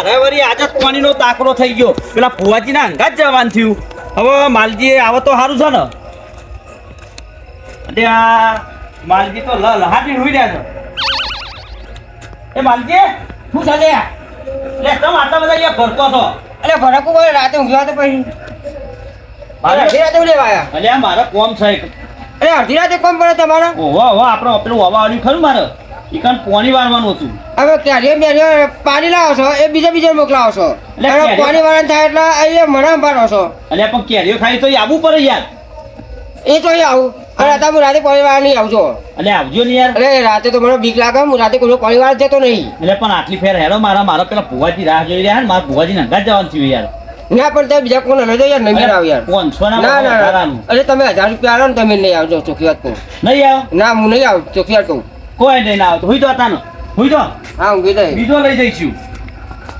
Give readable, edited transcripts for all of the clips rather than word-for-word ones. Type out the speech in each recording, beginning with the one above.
મારે વળી આજે જ પાણીનો તાકરો થઈ ગયો પેલા ફુવાજીના અંગાત જવાનું થયું હવે માલજી આવે તો સારું છે ને અને આ માલજી તો લહાટી હોઈ રહ્યા છે એ માલજી શું ચાલે લે તમે આટલા બધા અહીંયા ભરતો છો અરે ભરકું બોલે રાતે ઊંઘ્યા તો પછી અડધી રાતે લેવા આવ્યા અલ્યા મારે કોમ છે અરે અડધી રાતે કોમ પડે તમારે ઓહો આપણે પેલું હવા વાળ્યું ખરું મારે ઈકાન પાણી વાળવાનું હતું હવે ક્યારે પાણી લાવો છો એ બીજા મોકલાવો છો એટલે પાણી વાળા થાય એટલે અહીંયા મણા પાડો છો અલ્યા પણ કેરીઓ ખાઈ તો આવવું પડે યાર એ તો અહીં આવું અને અત્યારે હું રાતે પાણી વાળા નહીં આવજો એટલે આવજો ને યાર અરે રાતે તો મને બીક લાગે હું રાતે કોઈ પાણી વાળા જતો નહીં એટલે પણ આટલી ફેર હેરો મારા પેલા ભુવાજી રાહ જોઈ રહ્યા ને મારા ભુવાજી અંગાત જવાનું થયું યાર ના પણ તમે બીજા કોને લઈ યાર નહીં આવ યાર 500 ના અરે તમે 1000 રૂપિયા આલો ને તમે નહીં આવજો ચોખ્ખી વાત કહું નહીં આવ ના હું નહીં આવું ચોખ્ખી વાત કહું કોઈ નહીં ના આવતો હુઈ તો હતા ને હુઈ તો હા હું કીધું બીજો લઈ જઈશું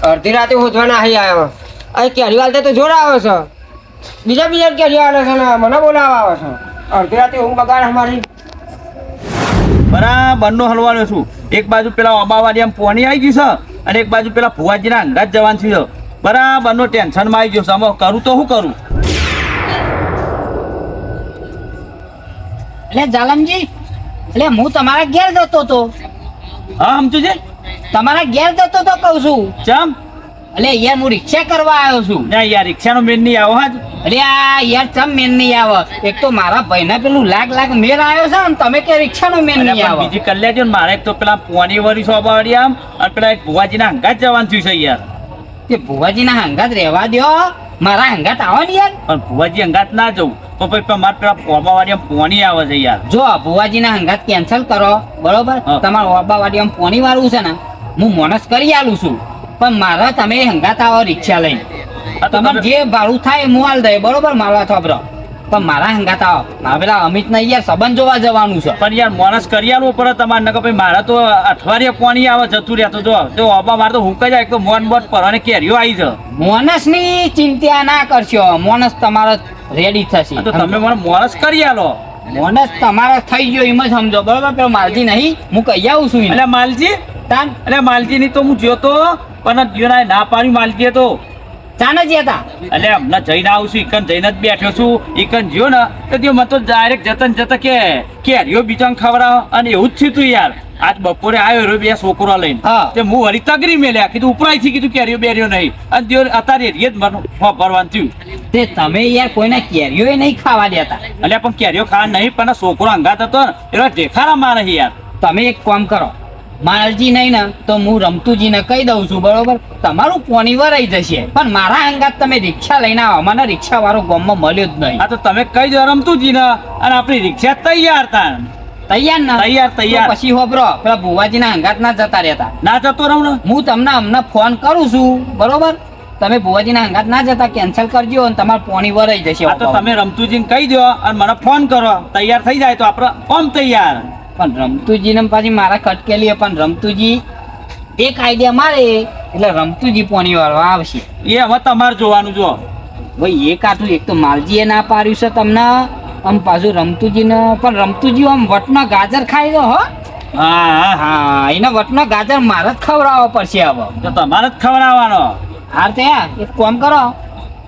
અડધી રાતે હોજવાના અહીં આવ્યા અહીં કેરી વાળતા તો જોડા આવે છે બીજા કેરી આવે છે ને મને બોલાવા આવે છે અડધી રાતે ઊંઘ બગાડ અમારી બરાબરનો હલવાનો છું એક બાજુ પેલા અબાવાડી આમ પોણી આવી ગયું છે અને એક બાજુ પેલા ભુવાજીના અંગાત જવાનું છે બરાબરનો ટેન્શનમાં આવી ગયો છે આમાં કરું તો શું કરું એટલે જાલમજી એટલે હું તમારા ઘેર જતો તો હા સમજુ છે તમારા ઘેર જતો તો કહું છું ચમ એટલે યાર હું રિક્ષા કરવા આવ્યો છું ના યાર રિક્ષાનો મેન નહીં આવો હા અરે આ યાર ચમ મેન નહીં આવે એક તો મારા ભાઈને પેલું લાખ મેલ આવ્યો છે ને તમે કે રિક્ષાનો મેન નહીં આવે બીજી કરી લેજો ને મારે એક તો પેલા પોણી વળી સોબાવાડી આમ અને પેલા એક ભુવાજીના અંગાત જવાનું થયું છે યાર તે ભુવાજીના હંગાત રહેવા દો મારા હંગાત આવો ને યાર પણ ભુવાજી અંગાત ના જવું તો પછી મારે પેલા ઓબાવાડી આમ પોણી આવે છે યાર જો ભુવાજીના હંગાત કેન્સલ કરો બરોબર તમારે ઓબાવાડી આમ પોણી વાળું છે ને હું મોનસ કરી આલું છું પણ મારા તમે હંગાત આવો રિક્ષા લઈને તમારે જે ભાડું થાય હું હાલ દે બરોબર મારવા થોબરો પણ મારા હંગાત આવો મારા પેલા અમિત ને યાર સંબંધ જોવા જવાનું છે પણ યાર મોનસ કરી આલવું પડે તમારે નકર ભાઈ મારા તો અઠવાડિયે પોણી આવે જતું રહ્યા તો ઓબા મારે તો હુંક જ એક તો મોન બોટ પર અને કેરીઓ આવી છે મોનસ ની ચિંતા ના કરશો મોનસ તમારો રેડી થશે તો તમે મને મોનસ કરી આલો મોનસ તમારો થઈ ગયો એમ જ સમજો બરોબર પેલો માલજી નહીં હું કહી આવું છું એટલે માલજી તાન એટલે માલજી ની તો હું જોતો પણ જીવના ના પાડ્યું માલજીએ તો ચાને જ હતા એટલે હમણાં જઈને આવું છું ઈકન જઈને જ બેઠો છું ઈકન જ્યો ને તો તે મને તો ડાયરેક્ટ જતા કે કેરીઓ બીજાને ખવડાવો અને એવું જ થયું યાર આજ બપોરે આવ્યો રહ્યો બે છોકરો લઈને તે હું વળી તગરી મેલ્યા કીધું ઉપરાયથી કીધું કેરીઓ બેરીઓ નહીં અને દિયો અત્યારે એ જ મને ભરવાનું થયું તે તમે યાર કોઈને કેરીઓ નહીં ખાવા દેતા એટલે પણ કેરીઓ ખાવા નહીં પણ છોકરો અંગાત હતો ને એનો ઢેખારા મારે યાર તમે એક કામ કરો માલજી નહીં ને તો હું રમતુજીને કહી દઉં છું બરોબર તમારું પોણી વરાઈ જશે પણ મારા અંગાત તમે રિક્ષા લઈને આવો મને રિક્ષા વાળો ગામમાં મળ્યો જ નહીં હા તો તમે કહી દો રમતુજીને અને આપણી રિક્ષા તૈયાર હતા તૈયાર ને તૈયાર પછી હોબરો પેલા ભુવાજીના અંગાત ના જતા રહેતા ના જતો રહું ને હું તમને હમણાં ફોન કરું છું બરોબર તમે ભુવાજીના અંગાત ના જતા કેન્સલ કરજો અને તમારું પોણી વરાઈ જશે તો તમે રમતુજીને કહી દો અને મને ફોન કરો તૈયાર થઈ જાય તો આપણે ઓમ તૈયાર પણ રમતુજીને પાછી મારા ખટકેલી પણ રમતુજી એક આઈડિયા મારે એટલે રમતુજી પોણી વાળવા આવશે એ હવે તમારે જોવાનું જો ભાઈ એક આટલું એક તો માલજીએ ના પાડ્યું છે તમને આમ પાછું રમતુજીને પણ રમતુજી આમ વટનો ગાજર ખાઈ દો હો હા એને વટનો ગાજર મારે જ ખવડાવવો પડશે હવે તો તમારે જ ખવડાવવાનો હાર તે એક કામ કરો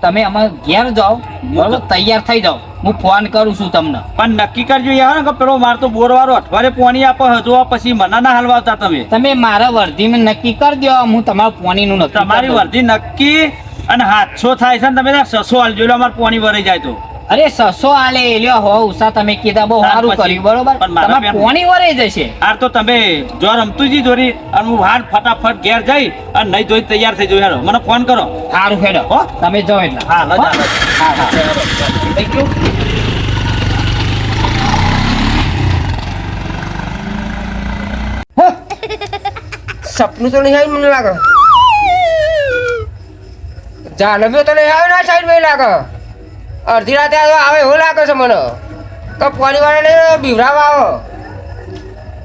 તમે અમારે ઘેર જાઓ બરોબર તૈયાર થઈ જાઓ હું ફોન કરું છું તમને પણ નક્કી કરજો યાર કે પેલો મારે તો બોર વાળો અઠવાડિયે પોણી આપો હજુ પછી મને ના હલવાતા તમે મારા વર્ધીમાં નક્કી કરી દો હું તમારું પોણીનું નક્કી તમારી વર્ધી નક્કી અને 700 થાય છે ને તમે 600 હાલજો એટલે અમારે પોણી ભરાઈ જાય તો અરે 600 આલે લ્યો હો ઉષા તમે કીધા બહુ સારું કર્યું બરોબર તમારે પોણી વરાઈ જશે હાર તો તમે જો રમતુજી જોરી અને હું હાર ફટાફટ ઘેર જઈ અને નહીં જોઈ તૈયાર થઈ જવું હેરો મને ફોન કરો સારું હેડો હો તમે જાઓ એટલે હા થેન્ક યુ સપનું તો નહીં આવ્યું મને લાગે જાનવ્યો તો નહીં આવ્યો ના સાઈડ માં લાગે અડધી રાતે આવે એવું લાગે છે મને તો પરિવારને બીવરાવા આવો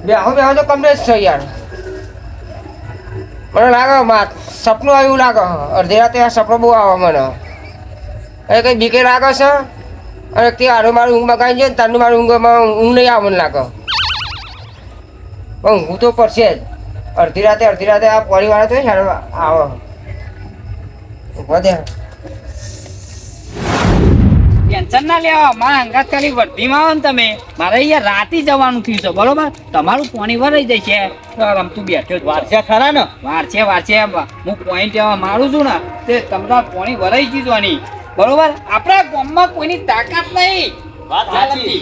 બેહો તો કમ્પ્લેટ છે યાર મને લાગે સપનું આવ્યું લાગે અડધી રાતે આ સપનું બહુ આવે મને એ કંઈ બીકે લાગે છે અને તે હારું મારું ઊંઘ મગાવી છે ને તારનું મારું ઊંઘ નહીં આવે મને લાગે પણ ઊંઘું તો પડશે જ અડધી રાતે આ પરિવાર તો આવે ઉભો દે. ટેન્શન ના લેવા મારા અંગાત ખાલી વર્ધીમાં આવો ને તમે મારે અહીંયા રાતે જવાનું થયું છે બરોબર તમારું પાણી ભરાઈ જશે તો રમતું બેઠો જ વારસા ખરા ને વારસે હું પોઈન્ટ એવા મારું છું ને તે તમારા પાણી ભરાઈ જીધવાની બરોબર આપણા ગામમાં કોઈની તાકાત નહીં વાત સાચી.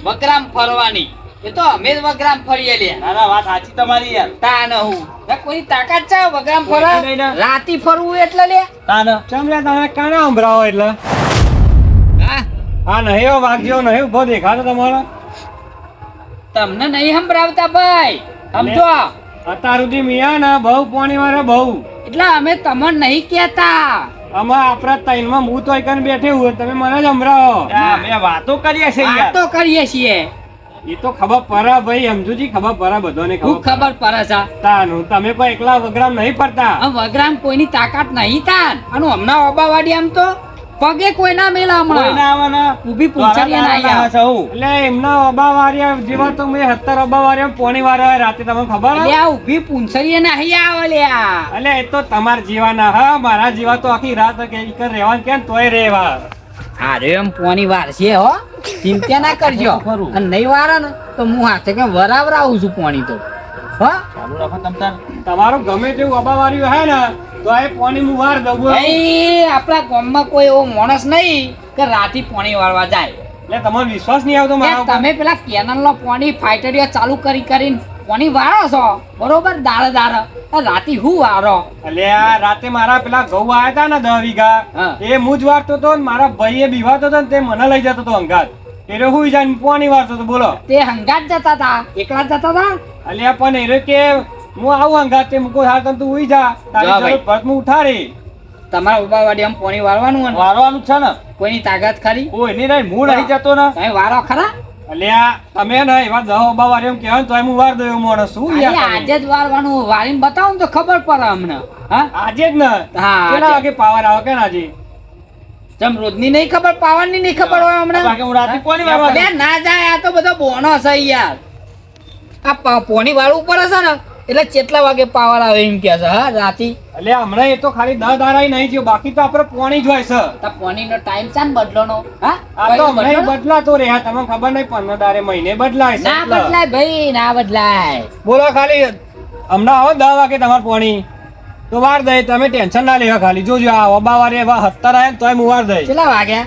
વગરામ ફરવાની એ તો અમે જ વગરામ ફરીએ લે ના ના વાત સાચી તમારી યાર. તા ન હું કોઈની તાકાત છે વગરામ કોઈની નહીં ફરવા ને. રાતી ફરવું એટલે લે તા ને. ચમ લે તમે કાને સંભળાવો એટલે હા આ નહીં એવો વાઘ જેવો નહીં ઉભો દેખાતો તમારો તમને નહીં સંભળાવતા ભાઈ સમજો અત્યાર સુધી મિયા ને બહુ પાણી મારે બહુ એટલે અમે તમને નહીં કહેતા આમાં આપણા તૈનમાં હું તો એકન બેઠે હું તમે મને જ સંભળાવો આ મેં વાતો કરીએ છે યાર. વાતો કરીએ છીએ એ તો ખબર પડે ભાઈ સમજુજી ખબર પડે બધાને હું ખબર ખબર પડે છે તાનું તમે કોઈ એકલા વગરામ નહીં પડતા આ વગરામ કોઈની તાકાત નહીં તાન અને હમણાં ઓબાવાડી આમ તો પગે કોઈ ના મેલા કોઈ હમણાં ના આવવાના. ઊભી પૂંછડીએ ના દ્વારા આવ્યા. સૌ. એટલે એમના અબા વારિયા જેવા તો મેં 70 અબા વારિયા પોણી વાળા રાતે તમને ખબર એટલે આ ઊભી પૂંછડીએ નહીં આવે લ્યા એટલે એ તો તમાર જેવા ના હા મારા જેવા તો આખી રાત કે ઈકર રહેવાનું કેમ તોય રહેવા અરે એમ પોની વાર છે હો ચિંતા ના કરજો ખરું. અને નહીં વારે ને તો હું હાથે કે વરાવરાવું છું પોણી તો હો ચાલુ રાખો તમ તાર. તમારું ગમે તેવું અબા વાર્યું હે ને તો એ પોણી હું વાર દઉં ભાઈ આપણા ગામમાં કોઈ એવો માણસ નહીં કે રાતી પોણી વાળવા જાય એટલે તમારો વિશ્વાસ નહીં આવતો મારા એ ઉપર? તમે પેલા કેનલનો પોણી ફાઈટરીઓ ચાલુ કરીને પોણી વાળો છો બરોબર દાડે રાતી હું વાળો એટલે આ રાતે મારા પેલા ઘઉં આયા તા ને 10 વીઘા હા. એ હું જ વારતો તો ને મારા ભાઈએ બીવાતો તો ને તે મને લઈ જતો તો અંગાત એટલે હું જાય પોણી વારતો તો બોલો તે હંગાત જતા હતા એકલા જ જતા હતા એટલે પણ એ રહ્યો કે હું આવું અંગાત તે મૂકો હાર તને તું ઉઈ જા તારી જા ભાઈ. જરૂર પડત હું ઉઠાડી તમારા ઉબાવાડી આમ પોણી વાળવાનું હોય ને, વારવાનું જ છે ને. કોઈની તાકાત ખરી કોઈ નહીં નહીં હું નહીં જતો ને. તમે વારો ખરા એટલે આ તમે ને એવા 10 અબા વાર્યા એમ કહેવાય ને તો હું વાર દઉં એવું માણસ શું અરે યાર તમે? આજે જ વારવાનું વારીને બતાવો ને તો ખબર પડે અમને હા આજે જ ને હા, કેટલા આજે. વાગે પાવર આવે કે આજે તમ રોજની નહીં ખબર પાવાની નહીં ખબર હોય હમણાં બાકી હું રાતે કોની વારવા અરે ના જાય આ તો બધો બોનો છે યાર આ પોણી વાળું પડે છે ને એટલે કેટલા વાગે પાવર આવે એમ કે છે હા રાતી એટલે હમણાં એ તો ખાલી 10 દાડા નહીં થયો બાકી તો આપણે પોણી જ હોય છે તો પોણીનો ટાઈમ છે ને બદલોનો હા આ તો કયો હમણાં બદલો? બદલાતો રહે તમને ખબર નહીં 15 દાડે મહિને બદલાય છે ના એટલે. બદલાય ભાઈ ના બદલાય બોલો ખાલી હમણાં આવો 10 વાગે તમારે પોણી તો વાર દે તમે ટેન્શન ના લેવા ખાલી જોજો આ અબા વારે એવા 70 આયા ને તોય હું વાર દે કેટલા વાગ્યા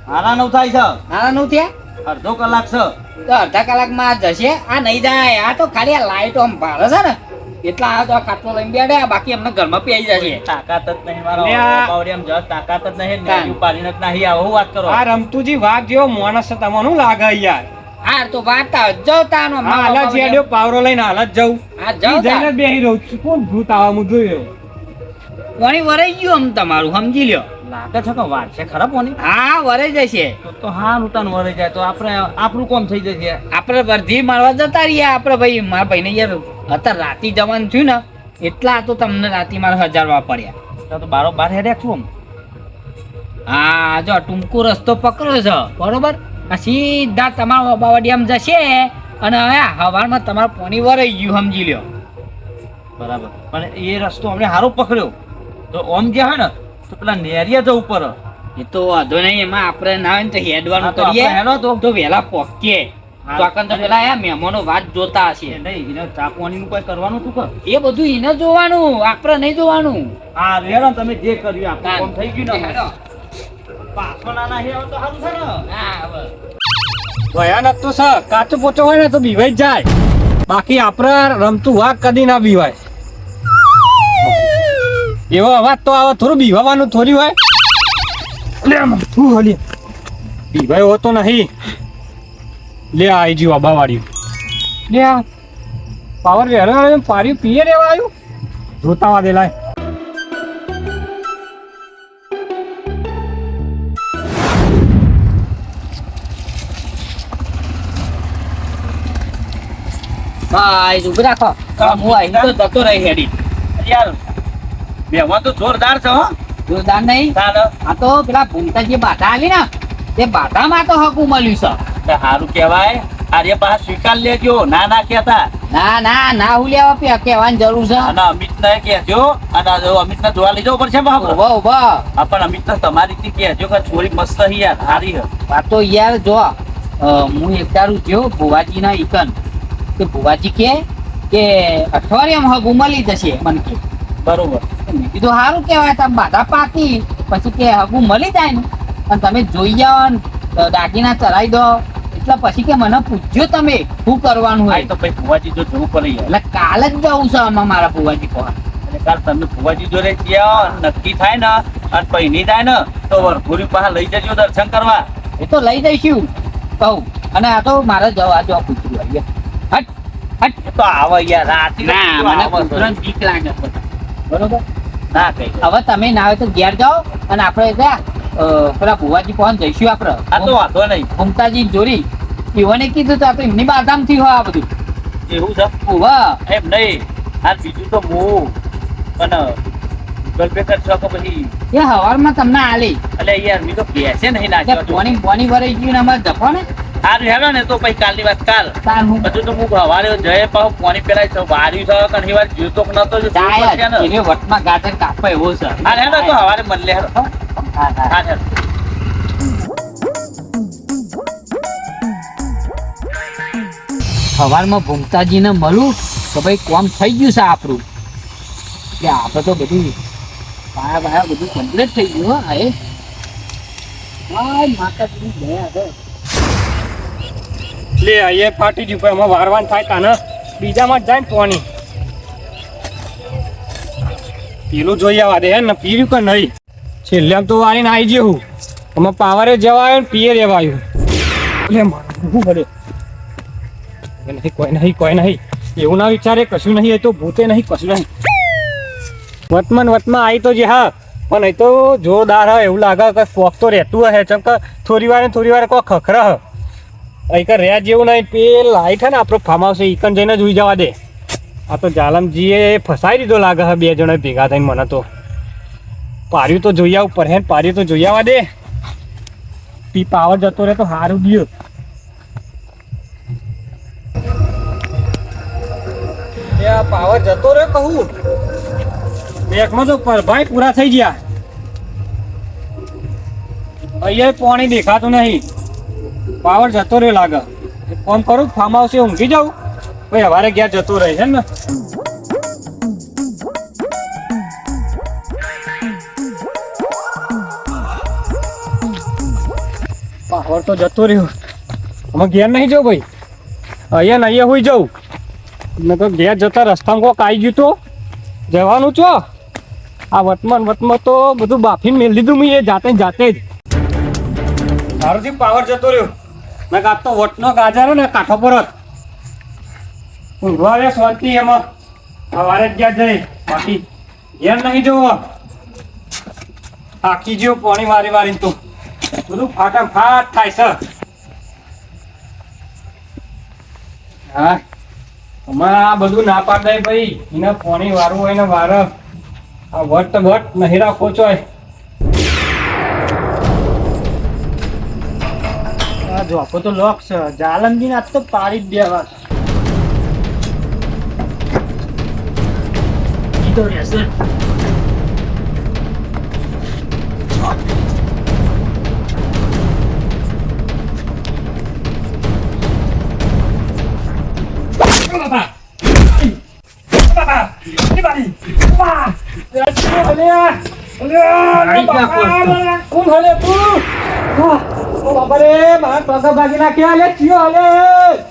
હારા નવ થાય છે. નાના નું થયા અડધો કલાક છે. તો અડધા કલાકમાં આ જશે આ નહીં જાય આ તો ખાલી આ લાઈટ આમ ભારે છે ને એટલા આ તો આ ખાટલો લઈને બેઠે બાકી અમને ઘરમાં પી જશે તાકાત જ નહીં મારો લે આ- બાવળિયામાં જવા તાકાત જ નહીં ને તાન. ઉપાડીને જ નહીં આવો. હું વાત કરો. આ રમતુજી વાઘ જેવો માણસ છે તમને શું લાગે યાર હા તો વાર્તા જવતા નો હા હાલત જેડ્યો પાવરો લઈને હાલત જવું હા ઈ જવતા જઈને જ બેહી રહું છું કોણ ભૂત આવા હું જોયો કોણી વરાઈ ગયું આમ તમારું સમજી લ્યો લાગે છે કે વાર છે ખરા પોની. હા વરાઈ જશે તો હા ઉતાન વરે જાય તો આપણે આપણું કોમ થઈ જશે. આપણે વર્ધી મારવા જતા રહીએ આપણે ભાઈ મારા ભાઈને યાર અત્યારે રાતી જવાનું થયું ને એટલા તો તમને રાતી મારે 1000 પડ્યા તો બારો બાર હેડ્યા છું આમ. હા જો ટૂંકો રસ્તો પકડ્યો છે બરોબર આ સીધા તમારા બાવાડિયામાં જશે અને હવે હવારમાં તમારું પોણી વરાઈ ગયું સમજી લ્યો બરાબર પણ એ રસ્તો અમને સારો પકડ્યો તો ઓમ જે હોય ને તો પેલા નેરિયા જવું પડે. એ તો વાંધો નહીં એમાં આપણે ના હોય ને તો હેડવાનું હા, તો આપણે કરીએ હેડો તો વહેલા પહોંચીએ હા. તો આકન તો પેલા આ મહેમાનો વાત જોતા હશે એ નહીં એને ચા પાણીનું કોઈ કરવાનું તું કર. એ બધું એને જોવાનું આપણે નહીં જોવાનું હા રેડો તમે જે કર્યું આપણું કોમ થઈ ગયું ને હેડો. પાછો ના નાહી આવે તો સારું છે ને. હા, હવે. ભયાનક તો છે કાચો પોચો હોય ને તો બીવાઈ જ જાય બાકી આપણે રમતું વાઘ કદી ના બીવાય એવો અવાજ તો આવે થોડું બીવાનું થોડી હોય લે આમાં શું હલી બીવાય હો તો નહીં લે આવી ગયું અબા વાળ્યું લે આ પાવર વેરો પાર્યું પીએ રેવા આવ્યું જોતા વા દેલાય ભાઈ ઉભી રાખો હું અહીં તો જતો રહી હેડી યાર બેહવા તો જોરદાર છે હો. જોરદાર નહીં ચાલ આ તો પેલા ભૂમતા જે બાધા આલી ને તે બાધામાં તો હકું મળ્યું છે સારું કહેવાય. આર્ય પાસે સ્વીકાર લેજો ના ના કહેતા ના હું લેવા કહેવાની જરૂર છે. અને અમિતને કહેજો અને જો અમિતને જોવા લઈ જવું પડશે બાપ ઉભા પણ અમિતને તમારી થી કહેજો કે છોરી મસ્ત હી યાર સારી હે વાત તો યાર જો હું એક દારૂ થયો ભુવાજી ના ઈકન કે ભુવાજી કે અઠવાડિયામાં હગું મળી જશે મને કે બરોબર મેં કીધું સારું કહેવાય તમે બાધા પાકી પછી કે હગું મળી જાય ને અને તમે જોઈ જાઓ ને દાગીના ચડાવી દો એટલે પછી કે મને પૂછજો તમે શું કરવાનું હા હોય તો ભાઈ ફુવાજી જો જવું પડે યાર એટલે કાલ જ જવું છે આમાં મારા ભુવાજી પાસે. એટલે કાલ તમે ફુવાજી જોડે ગયા નક્કી થાય ને અને પછી નહીં થાય ને તો વરઘોડી પાસે લઈ જજો દર્શન કરવા. એ તો લઈ જઈશું કહું અને આ તો મારે જવા જો પૂછવું આવી હટ હટ એ તો આવે યાર રાતે ના મને કૂતરાને બીક લાગે બરોબર. ના કઈ હવે તમે ના હોય તો ઘેર જાઓ અને આપણે ત્યાં પેલા ભુવાજી પહોંચ જઈશું આપણે. આ તો વાંધો નહીં મમતાજી જોડી એઓને કીધું તો આ તો એમની બાધામ થી હોય આ બધું. એવું છે વાહ એમ નહીં આ બીજું તો હું પણ ગૂગલ પે કરશો કે પછી એ હવારમાં તમને આલી એટલે યાર મેં તો પૈસે નહીં નાખ્યો પોની વરાઈ ગયું ને અમારે જપો ને સારું હેલો ને તો પછી કાલની વાત કાલ તાર હું બધું તો હું હવારે જઈએ પાછું પાણી પેલા વાર્યું છે ઘણી વાર જોતો કે નતો જો જાય જ. એને વટમાં ગાજર કાપે એવો છે. હા હેલો તો હવારે મળે હેલો હા, હા. હા હેલો સવારમાં ભૂમતાજીને મળું તો ભાઈ કોમ થઈ ગયું છે આપણું કે આપણે તો બધું પાયા બધું કમ્પ્લીટ થઈ ગયું હો. હા એ માતાજીની દયા છે. લે અહીંયા ફાટી ગયું પણ એમાં વારવાન થાય તાને બીજામાં જ જાય ને પાણી પેલું જોઈ આવવા દે ને પીર્યું કે નહીં છેલ્લે આમ તો વારીને આવી ગયું આમાં પાવરે જવા આવ્યો ને પીએ રેવાયું લે મારું શું ભલે નહીં કોઈ નહીં એવું ના વિચારે કશું નહીં એ તો ભૂતે નહીં કશું નહીં વતમાં આવી તો જે હા પણ એ તો જોરદાર હે એવું લાગે કે શોખ તો રહેતું હે ચમ કે થોડી વાર કોઈ ખખરા હ અહીં રહ્યા જેવું નહીં પેલ લાઈટ હે ને આપણો ફાર્મ હાઉસ ઈકન જઈને જોઈ જવા દે આ તો જાલમજીએ ફસાઈ દીધો લાગે હે બે જણા ભેગા થઈને મને તો પાર્યું તો જોઈ આવું પર હે પાર્યું તો જોઈ આવવા દે પી પાવર જતો રહે તો સારું ગયો પાવર જતો રહ્યો કહું બેગમાં તો ભાઈ પૂરા થઈ ગયા અહીંયા પાણી દેખાતું નહીં પાવર જતો રહ્યો લાગે ફોન કરું ફાર્મ હાઉસે ઊંઘી જાઉં ભાઈ હવારે ગયા જતો રહે છે ને પાવર તો જતો રહ્યો અમે ઘેર નહીં જાઉં ભાઈ અહીંયા ને અહીંયા હોઈ જાઉં મેં તો ઘેર જતા રસ્તામાં કોક આવી ગયું તો જવાનું છો આ વટમાં તો બધું બાફીને મેળ લીધું મેં એ જાતે જ સારુંથી પાવર જતો રહ્યો મેં કાપ તો વટનો ગાજર ને કાંઠો પર જ ઊંઘવા શાંતિ એમાં સવારે જ ગયા જઈ બાકી ઘેર નહીં જવો થાકી ગયો પાણી વારીને તો બધું ફાટાફાટ થાય છે હા અમારે આ બધું ના પાડે ભાઈ એને પાણી વારવું હોય ને વાર આ વટ નહીં રાખો ચોય જોપો તો લોક છે જાલમજી આજ તો પાડી જ દેવા તો રહેશે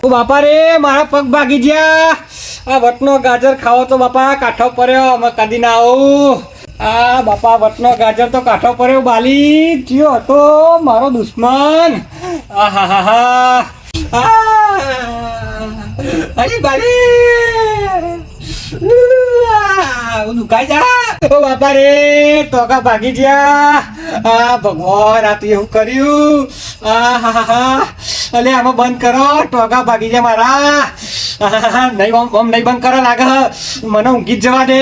બાપા રે મારા પગ ભાગી ગયા આ વટનો ગાજર ખાવો તો બાપા કાંઠો પડ્યો અમે કદી ના આવું આ બાપા વટનો ગાજર તો કાંઠો પડ્યો બાલી જીઓ હતો મારો દુશ્મન અરે બાલી દુખાઈ જા ઓ બાપા રે ટોકા ભાગી ગયા આ ભગવાન આ તો એવું કર્યું અલે આમાં બંધ કરો ટોકા ભાગી જાય મારા નહીં ઓમ નહીં બંધ કરો લાગે મને ઊંઘી જ જવા દે